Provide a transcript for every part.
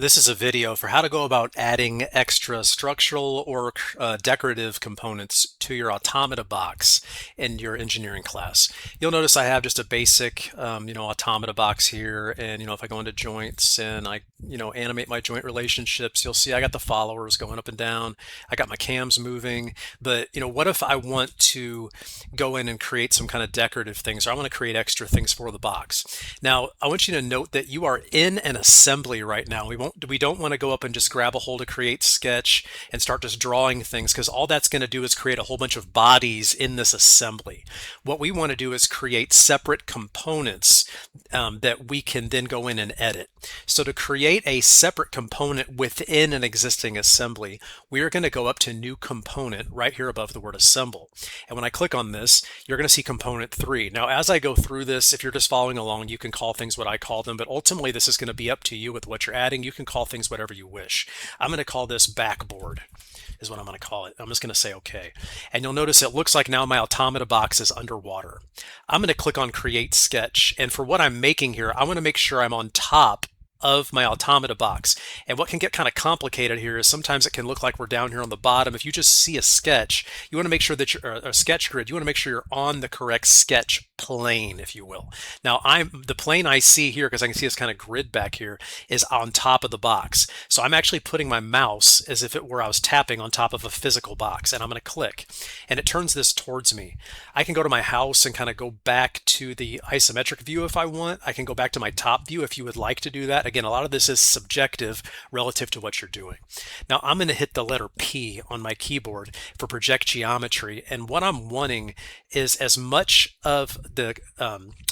This is a video for how to go about adding extra structural or decorative components to your Automata box in your engineering class. You'll notice I have just a basic, Automata box here. And, if I go into joints and I, animate my joint relationships, you'll see I got the followers going up and down. I got my cams moving. But, what if I want to go in and create some kind of decorative things, or I want to create extra things for the box? Now, I want you to note that you are in an assembly right now. We don't want to go up and just grab a hold of Create Sketch and start just drawing things, because all that's going to do is create a whole bunch of bodies in this assembly. What we want to do is create separate components that we can then go in and edit. So to create a separate component within an existing assembly, we are going to go up to New Component right here above the word Assemble. And when I click on this, you're going to see Component 3. Now, as I go through this, if you're just following along, you can call things what I call them, but ultimately this is going to be up to you with what you're adding. You can call things whatever you wish. I'm going to call this backboard is what I'm going to call it. I'm just going to say OK. And you'll notice it looks like now my Automata box is underwater. I'm going to click on Create Sketch. And for what I'm making here, I want to make sure I'm on top of my Automata box. And what can get kind of complicated here is sometimes it can look like we're down here on the bottom. If you just see a sketch, you want to make sure that you're a sketch grid, you want to make sure you're on the correct sketch plane, if you will. Now, the plane I see here, because I can see this kind of grid back here, is on top of the box. So I'm actually putting my mouse as if it were I was tapping on top of a physical box, and I'm going to click, and it turns this towards me. I can go to my house and kind of go back to the isometric view if I want. I can go back to my top view if you would like to do that. Again, a lot of this is subjective relative to what you're doing. Now, I'm going to hit the letter P on my keyboard for project geometry, and what I'm wanting is as much of the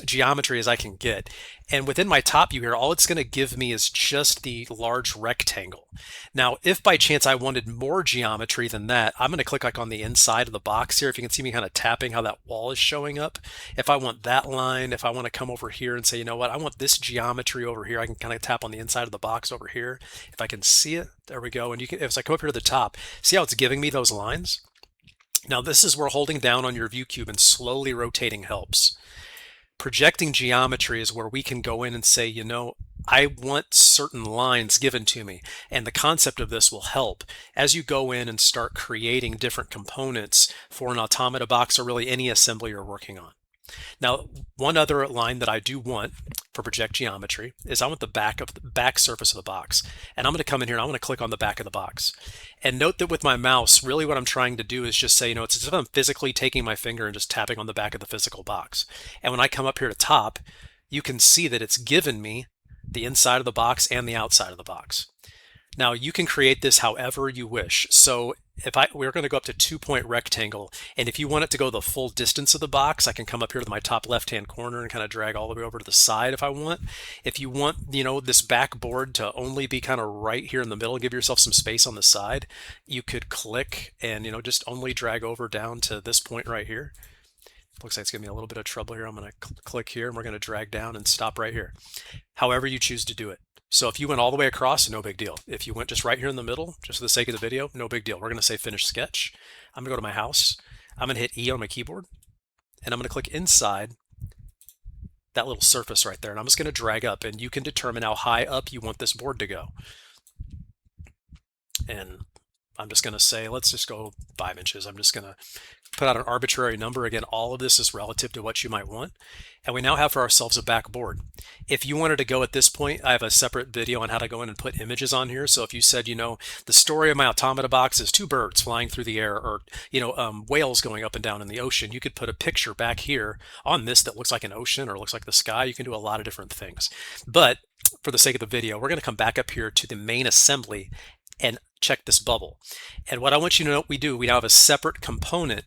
geometry as I can get. And within my top view here, all it's going to give me is just the large rectangle. Now, if by chance I wanted more geometry than that, I'm going to click like on the inside of the box here. If you can see me kind of tapping how that wall is showing up. If I want that line, if I want to come over here and say, you know what, I want this geometry over here, I can kind of tap on the inside of the box over here. If I can see it, there we go. And you can, if I come up here to the top, see how it's giving me those lines? Now, this is where holding down on your view cube and slowly rotating helps. Projecting geometry is where we can go in and say, I want certain lines given to me. And the concept of this will help as you go in and start creating different components for an Automata box or really any assembly you're working on. Now, one other line that I do want for project geometry is I want the back surface of the box. And I'm going to come in here and I want to click on the back of the box. And note that with my mouse, really what I'm trying to do is just say, it's as if I'm physically taking my finger and just tapping on the back of the physical box. And when I come up here to top, you can see that it's given me the inside of the box and the outside of the box. Now, you can create this however you wish. So we're going to go up to 2-point rectangle, and if you want it to go the full distance of the box, I can come up here to my top left-hand corner and kind of drag all the way over to the side if I want. If you want, this backboard to only be kind of right here in the middle, give yourself some space on the side, you could click and, just only drag over down to this point right here. Looks like it's giving me a little bit of trouble here. I'm going to click here and we're going to drag down and stop right here. However you choose to do it. So if you went all the way across, no big deal. If you went just right here in the middle, just for the sake of the video, no big deal. We're going to say Finish Sketch. I'm going to go to my house. I'm going to hit E on my keyboard, and I'm going to click inside that little surface right there. And I'm just going to drag up, and you can determine how high up you want this board to go. And I'm just going to say, let's just go 5 inches. I'm just going to put out an arbitrary number. Again, all of this is relative to what you might want. And we now have for ourselves a backboard. If you wanted to go at this point, I have a separate video on how to go in and put images on here. So if you said, the story of my Automata box is 2 birds flying through the air, or, whales going up and down in the ocean, you could put a picture back here on this that looks like an ocean or looks like the sky. You can do a lot of different things. But for the sake of the video, we're going to come back up here to the main assembly and check this bubble. And what I want you to know we now have a separate component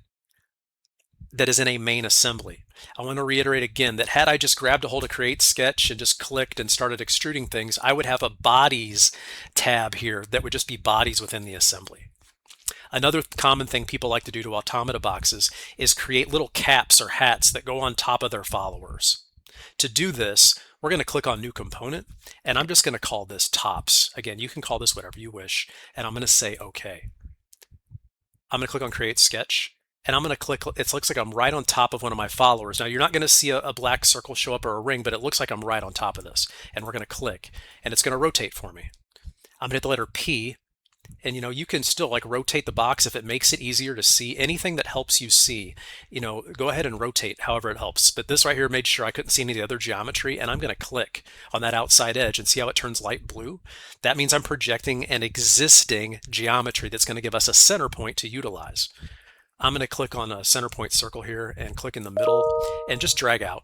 that is in a main assembly. I want to reiterate again that had I just grabbed a hold of Create Sketch and just clicked and started extruding things, I would have a Bodies tab here that would just be bodies within the assembly. Another common thing people like to do to Automata boxes is create little caps or hats that go on top of their followers. To do this, we're going to click on New Component, and I'm just going to call this Tops. Again, you can call this whatever you wish, and I'm going to say OK. I'm going to click on Create Sketch, and I'm going to click, it looks like I'm right on top of one of my followers. Now, you're not going to see a black circle show up or a ring, but it looks like I'm right on top of this. And we're going to click, and it's going to rotate for me. I'm gonna hit the letter P, and you can still like rotate the box if it makes it easier to see. Anything that helps you see, go ahead and rotate however it helps. But this right here made sure I couldn't see any of the other geometry, and I'm going to click on that outside edge and see how it turns light blue. That means I'm projecting an existing geometry that's going to give us a center point to utilize. I'm going to click on a center point circle here and click in the middle and just drag out.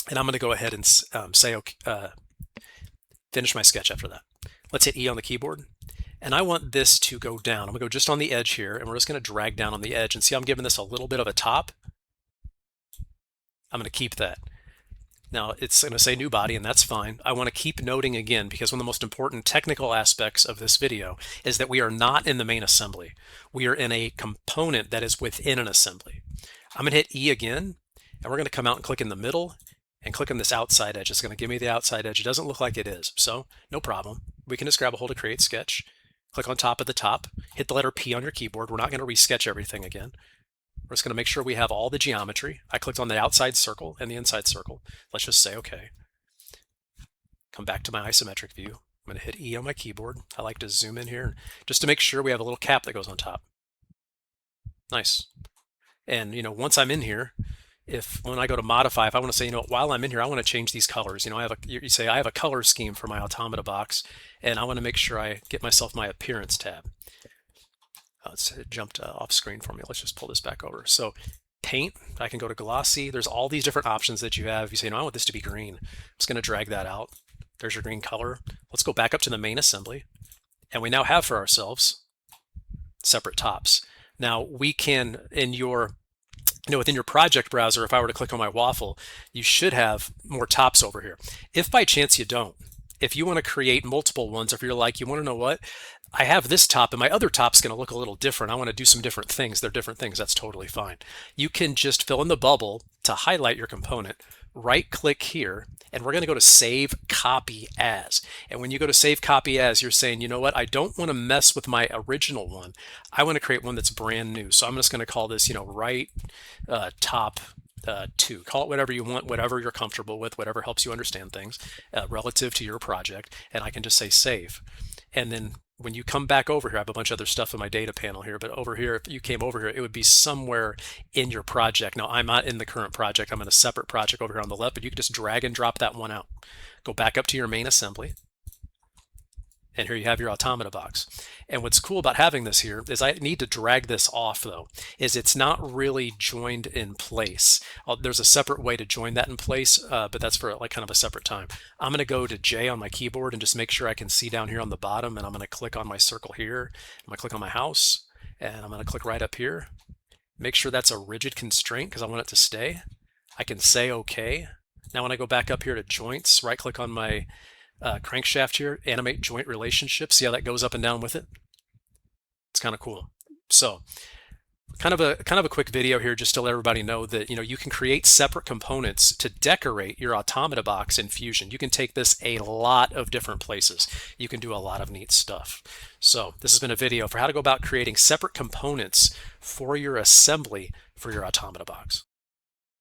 And I'm going to go ahead and say, okay, finish my sketch after that. Let's hit E on the keyboard. And I want this to go down. I'm gonna go just on the edge here, and we're just gonna drag down on the edge, and see I'm giving this a little bit of a top. I'm gonna keep that. Now it's gonna say new body, and that's fine. I wanna keep noting again, because one of the most important technical aspects of this video is that we are not in the main assembly. We are in a component that is within an assembly. I'm gonna hit E again, and we're gonna come out and click in the middle, and click on this outside edge. It's gonna give me the outside edge. It doesn't look like it is, so no problem. We can just grab a hold of Create Sketch, click on top of the top, hit the letter P on your keyboard. We're not going to resketch everything again. We're just going to make sure we have all the geometry. I clicked on the outside circle and the inside circle. Let's just say OK. Come back to my isometric view. I'm going to hit E on my keyboard. I like to zoom in here just to make sure we have a little cap that goes on top. Nice. And once I'm in here, when I go to modify, if I want to say, while I'm in here, I want to change these colors. You say I have a color scheme for my Automata box, and I want to make sure I get myself my appearance tab. It jumped off screen for me. Let's just pull this back over. So paint, I can go to glossy. There's all these different options that you have. You say, I want this to be green. I'm just going to drag that out. There's your green color. Let's go back up to the main assembly, and we now have for ourselves separate tops. Now we can, within your project browser, if I were to click on my waffle, you should have more tops over here. If by chance you don't, if you want to create multiple ones, if you're like, you want to know what, I have this top and my other top's going to look a little different. I want to do some different things. They're different things. That's totally fine. You can just fill in the bubble to highlight your component, right click here, and we're going to go to Save Copy As. And when you go to Save Copy As, you're saying, you know what, I don't want to mess with my original one. I want to create one that's brand new. So I'm just going to call this, right top 2. Call it whatever you want, whatever you're comfortable with, whatever helps you understand things relative to your project. And I can just say Save. And then when you come back over here, I have a bunch of other stuff in my data panel here, but over here, if you came over here, it would be somewhere in your project. Now, I'm not in the current project. I'm in a separate project over here on the left, but you can just drag and drop that one out. Go back up to your main assembly. And here you have your Automata box. And what's cool about having this here is I need to drag this off, though, is it's not really joined in place. There's a separate way to join that in place, but that's for like kind of a separate time. I'm going to go to J on my keyboard and just make sure I can see down here on the bottom, and I'm going to click on my circle here. I'm going to click on my house, and I'm going to click right up here. Make sure that's a rigid constraint because I want it to stay. I can say OK. Now when I go back up here to joints, right click on my crankshaft here, animate joint relationship. See how that goes up and down with it? It's kind of cool. So kind of a quick video here just to let everybody know that you can create separate components to decorate your Automata box in Fusion. You can take this a lot of different places. You can do a lot of neat stuff. So this has been a video for how to go about creating separate components for your assembly for your Automata box.